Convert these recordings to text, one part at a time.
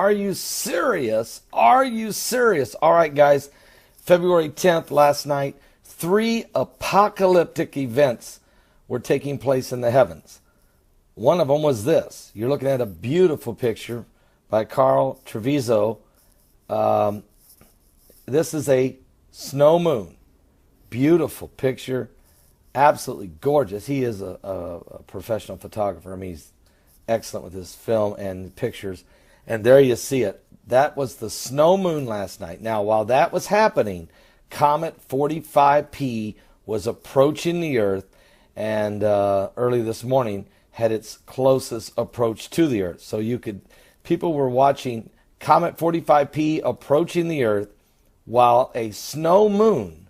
Are you serious? Are you serious? All right, guys. February 10th, last night, 3 apocalyptic events were taking place in the heavens. One of them was this. You're looking at a beautiful picture by Carl Treviso. This is a snow moon. Beautiful picture. Absolutely gorgeous. He is a professional photographer. I mean, he's excellent with his film and pictures. And there you see it. That was the snow moon last night. Now, while that was happening, Comet 45P was approaching the Earth, and early this morning had its closest approach to the Earth. So people were watching Comet 45P approaching the Earth while a snow moon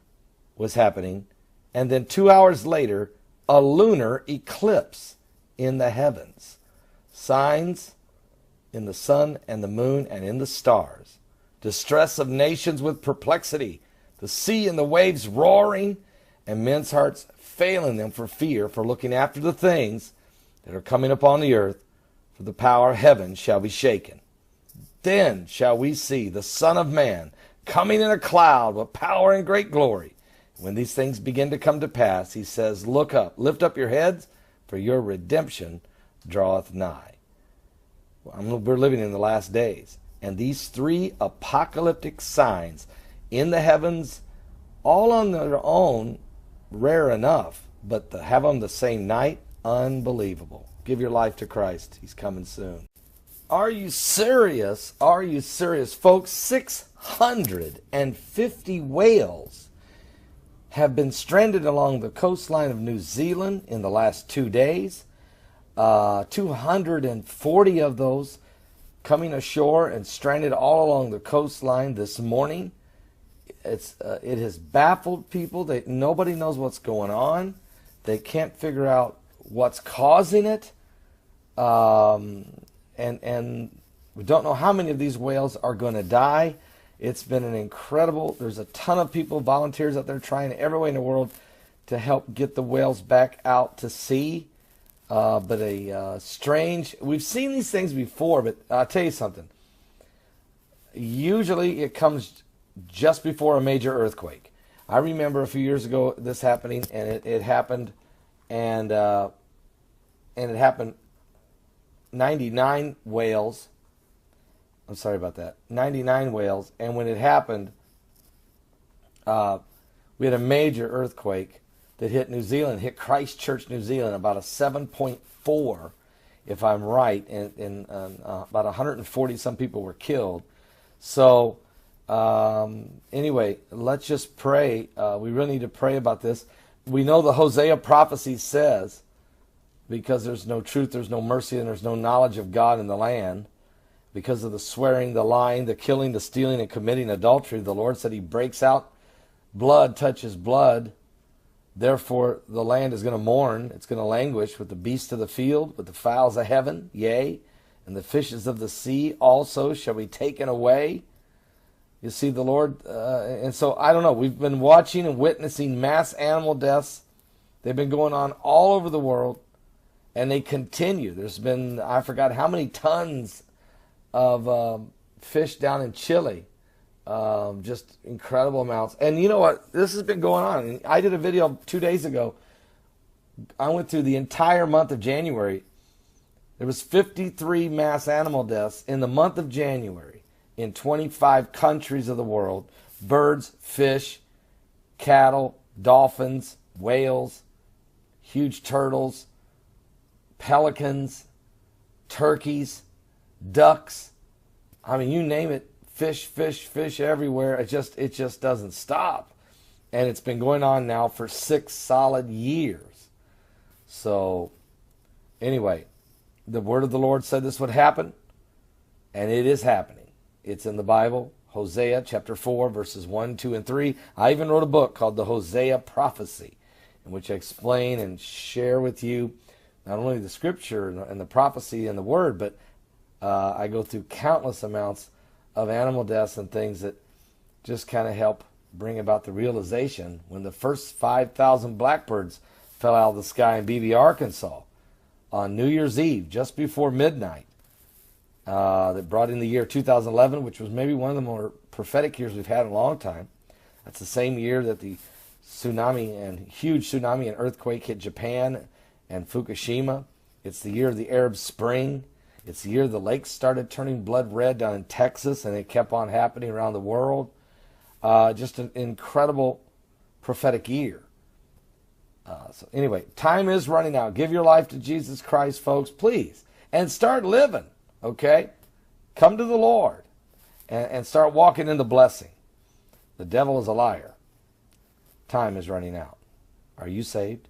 was happening, and then 2 hours later, a lunar eclipse in the heavens. Signs in the sun and the moon and in the stars. Distress of nations with perplexity. The sea and the waves roaring, and men's hearts failing them for fear, for looking after the things that are coming upon the earth, for the power of heaven shall be shaken. Then shall we see the Son of Man coming in a cloud with power and great glory. When these things begin to come to pass, he says, look up, lift up your heads, for your redemption draweth nigh. We're living in the last days. And these 3 apocalyptic signs in the heavens, all on their own, rare enough, but to have them the same night, unbelievable. Give your life to Christ. He's coming soon. Are you serious? Are you serious? Folks, 650 whales have been stranded along the coastline of New Zealand in the last 2 days. 240 of those coming ashore and stranded all along the coastline this morning. It has baffled people. Nobody knows what's going on. They can't figure out what's causing it. And we don't know how many of these whales are going to die. It's been an incredible, there's a ton of people, volunteers out there trying every way in the world to help get the whales back out to sea. But strange, we've seen these things before, but I'll tell you something. Usually it comes just before a major earthquake. I remember a few years ago this happening, and it happened, and it happened 99 whales. I'm sorry about that. 99 whales, and when it happened, we had a major earthquake that hit New Zealand, hit Christchurch, New Zealand, about a 7.4, if I'm right, and about 140 some people were killed. So anyway, let's just pray. We really need to pray about this. We know the Hosea prophecy says, because there's no truth, there's no mercy, and there's no knowledge of God in the land, because of the swearing, the lying, the killing, the stealing, and committing adultery, the Lord said he breaks out, blood touches blood. Therefore, the land is going to mourn. It's going to languish with the beasts of the field, with the fowls of heaven, yea, and the fishes of the sea also shall be taken away. You see, the Lord, and so, I don't know, we've been watching and witnessing mass animal deaths. They've been going on all over the world, and they continue. There's been, I forgot how many tons of fish down in Chile. Just incredible amounts. And you know what? This has been going on. I did a video 2 days ago. I went through the entire month of January. There was 53 mass animal deaths in the month of January in 25 countries of the world. Birds, fish, cattle, dolphins, whales, huge turtles, pelicans, turkeys, ducks. I mean, you name it. Fish everywhere. It just doesn't stop. And it's been going on now for 6 solid years. So, anyway, the word of the Lord said this would happen, and it is happening. It's in the Bible, Hosea chapter 4, verses 1, 2, and 3. I even wrote a book called The Hosea Prophecy, in which I explain and share with you not only the scripture and the prophecy and the word, but I go through countless amounts of animal deaths and things that just kind of help bring about the realization when the first 5,000 blackbirds fell out of the sky in Beebe, Arkansas on New Year's Eve, just before midnight. that brought in the year 2011, which was maybe one of the more prophetic years we've had in a long time. That's the same year that the huge tsunami and earthquake hit Japan and Fukushima. It's the year of the Arab Spring. It's the year the lakes started turning blood red down in Texas, and it kept on happening around the world. Just an incredible prophetic year. So anyway, time is running out. Give your life to Jesus Christ, folks, please. And start living, okay? Come to the Lord and start walking in the blessing. The devil is a liar. Time is running out. Are you saved?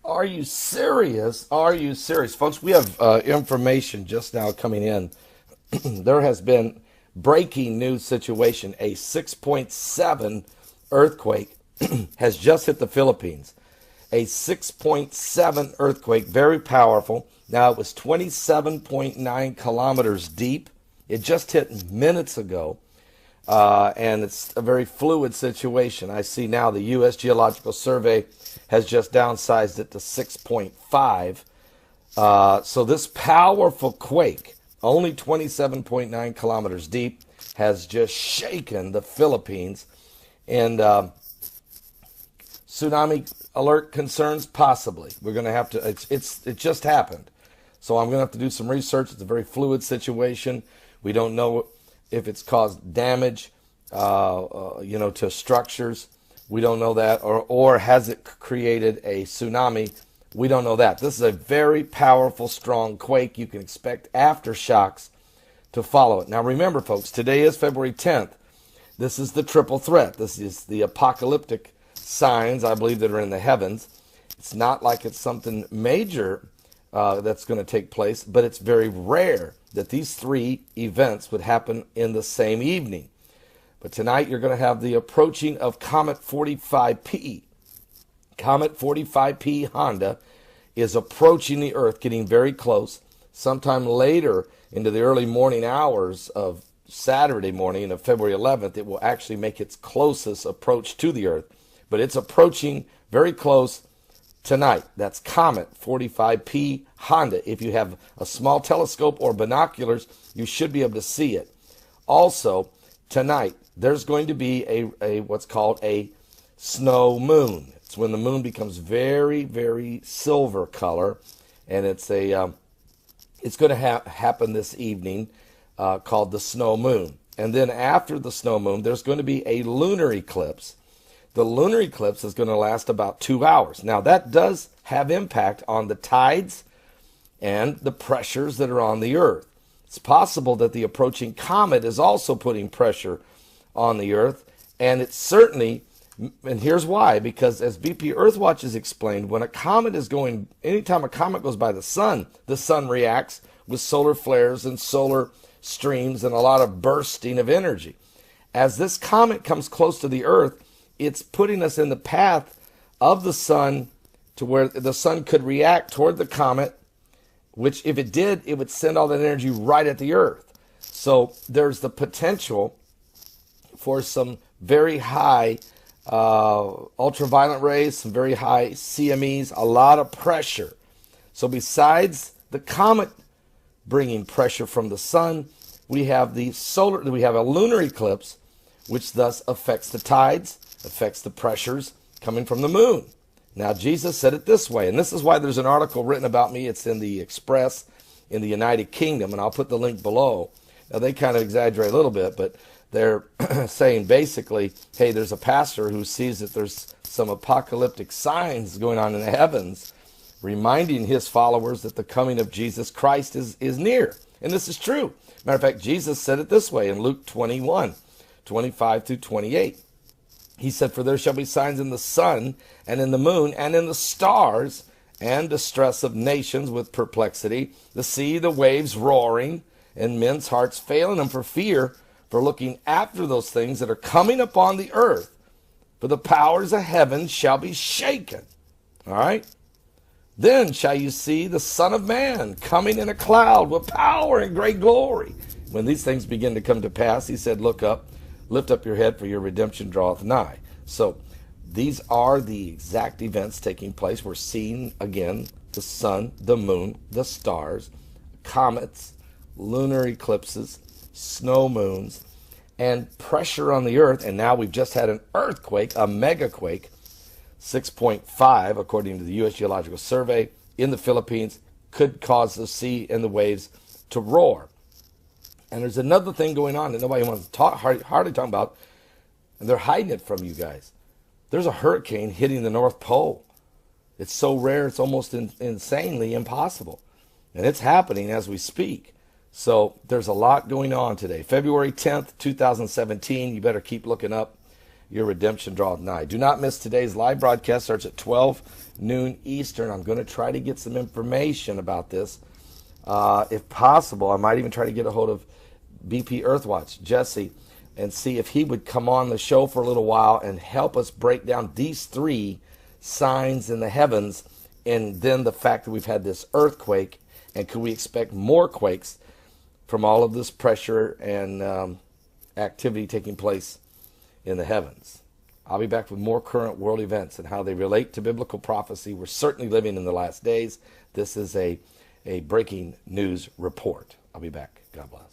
Are you serious? Are you serious? Folks, we have information just now coming in. There has been breaking news situation. A 6.7 earthquake has just hit the Philippines. A 6.7 earthquake, very powerful. Now, it was 27.9 kilometers deep. It just hit minutes ago, and it's a very fluid situation. I see now the U.S. Geological Survey has just downsized it to 6.5. So this powerful quake, only 27.9 kilometers deep, has just shaken the Philippines. And tsunami alert concerns? Possibly. We're going to have to, it just happened. So I'm going to have to do some research. It's a very fluid situation. We don't know if it's caused damage, to structures. We don't know that. Or has it created a tsunami? We don't know that. This is a very powerful, strong quake. You can expect aftershocks to follow it. Now remember, folks, today is February 10th. This is the triple threat. This is the apocalyptic signs, I believe, that are in the heavens. It's not like it's something major that's going to take place, but it's very rare that these three events would happen in the same evening. But tonight you're going to have the approaching of Comet 45P. Comet 45P Honda is approaching the Earth, getting very close. Sometime later into the early morning hours of Saturday morning of February 11th, it will actually make its closest approach to the Earth. But it's approaching very close tonight. That's Comet 45P Honda. If you have a small telescope or binoculars, you should be able to see it. Also, tonight, there's going to be a what's called a snow moon. It's when the moon becomes very, very silver color, and it's going to happen this evening, called the snow moon. And then after the snow moon, there's going to be a lunar eclipse. The lunar eclipse is going to last about 2 hours. Now, that does have impact on the tides and the pressures that are on the Earth. It's possible that the approaching comet is also putting pressure on the Earth, and it's certainly, and here's why, because as BP Earthwatch has explained, when a comet is going, anytime a comet goes by the sun reacts with solar flares and solar streams and a lot of bursting of energy. As this comet comes close to the Earth, it's putting us in the path of the sun to where the sun could react toward the comet, which if it did, it would send all that energy right at the Earth. So there's the potential for some very high ultraviolet rays, some very high CMEs, a lot of pressure. So besides the comet bringing pressure from the sun, we have a lunar eclipse, which thus affects the tides, affects the pressures coming from the moon. Now, Jesus said it this way, and this is why there's an article written about me. It's in the Express in the United Kingdom, and I'll put the link below. Now, they kind of exaggerate a little bit, but they're saying basically, hey, there's a pastor who sees that there's some apocalyptic signs going on in the heavens, reminding his followers that the coming of Jesus Christ is near. And this is true. Matter of fact, Jesus said it this way in Luke 21:25-28. He said, "For there shall be signs in the sun, and in the moon, and in the stars, and distress of nations with perplexity, the sea, the waves roaring, and men's hearts failing them for fear, for looking after those things that are coming upon the earth. For the powers of heaven shall be shaken." All right? "Then shall you see the Son of Man coming in a cloud with power and great glory." When these things begin to come to pass, he said, "Look up, lift up your head, for your redemption draweth nigh." So these are the exact events taking place. We're seeing again the sun, the moon, the stars, comets, lunar eclipses, snow moons, and pressure on the earth. And now we've just had an earthquake, a megaquake, 6.5 according to the U.S. Geological Survey in the Philippines, could cause the sea and the waves to roar. And there's another thing going on that nobody wants to talk, hardly talking about, and they're hiding it from you guys. There's a hurricane hitting the North Pole. It's so rare, it's almost insanely impossible. And it's happening as we speak. So there's a lot going on today. February 10th, 2017. You better keep looking up. Your redemption draweth nigh. Do not miss today's live broadcast. Starts at 12 noon Eastern. I'm going to try to get some information about this. If possible, I might even try to get a hold of BP Earthwatch, Jesse, and see if he would come on the show for a little while and help us break down these three signs in the heavens, and then the fact that we've had this earthquake, and could we expect more quakes from all of this pressure and activity taking place in the heavens. I'll be back with more current world events and how they relate to biblical prophecy. We're certainly living in the last days. This is a breaking news report. I'll be back. God bless.